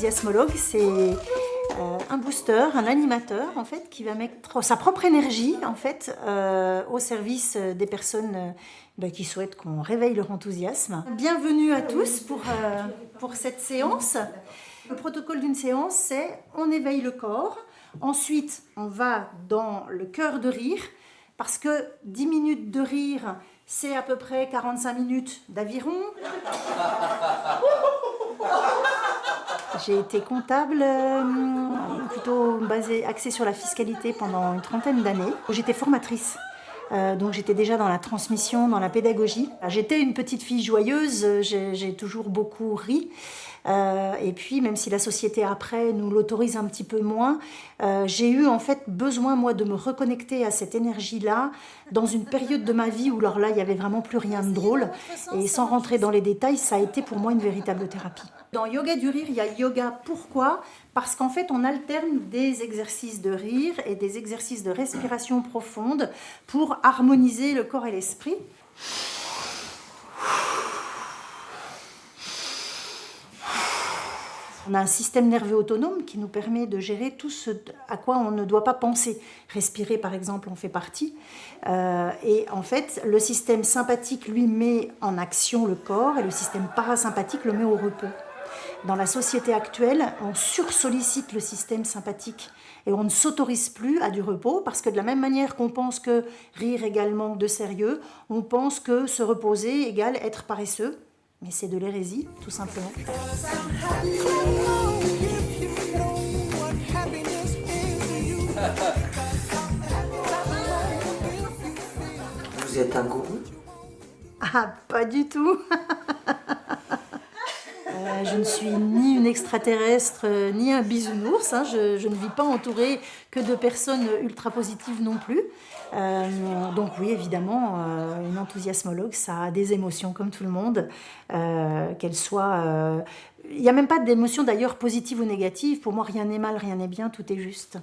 enthousiasmologue, c'est un booster, un animateur en fait, qui va mettre sa propre énergie en fait, au service des personnes qui souhaitent qu'on réveille leur enthousiasme. Bienvenue à tous pour cette séance. Le protocole d'une séance, c'est on éveille le corps, ensuite on va dans le cœur de rire, parce que 10 minutes de rire, c'est à peu près 45 minutes d'aviron. J'ai été comptable, plutôt axée sur la fiscalité pendant une trentaine d'années. J'étais formatrice, donc j'étais déjà dans la transmission, dans la pédagogie. J'étais une petite fille joyeuse, j'ai toujours beaucoup ri. Et puis, même si la société après nous l'autorise un petit peu moins, j'ai eu en fait besoin, moi, de me reconnecter à cette énergie-là dans une période de ma vie où, alors là, il n'y avait vraiment plus rien de drôle. Et sans rentrer dans les détails, ça a été pour moi une véritable thérapie. Dans Yoga du rire, il y a yoga. Pourquoi ? Parce qu'en fait, on alterne des exercices de rire et des exercices de respiration profonde pour harmoniser le corps et l'esprit. On a un système nerveux autonome qui nous permet de gérer tout ce à quoi on ne doit pas penser. Respirer, par exemple, en fait partie. Et en fait, le système sympathique, lui, met en action le corps et le système parasympathique le met au repos. Dans la société actuelle, on sursollicite le système sympathique et on ne s'autorise plus à du repos parce que de la même manière qu'on pense que rire égale manque de sérieux, on pense que se reposer égale être paresseux. Mais c'est de l'hérésie, tout simplement. Vous êtes un gourou ? Ah, pas du tout. Je ne suis ni une extraterrestre, ni un bisounours. Je ne vis pas entourée que de personnes ultra positives non plus. Donc oui, évidemment, une enthousiasmologue, ça a des émotions comme tout le monde, qu'elles soient... Il n'y a même pas d'émotions d'ailleurs positives ou négatives. Pour moi, rien n'est mal, rien n'est bien, tout est juste.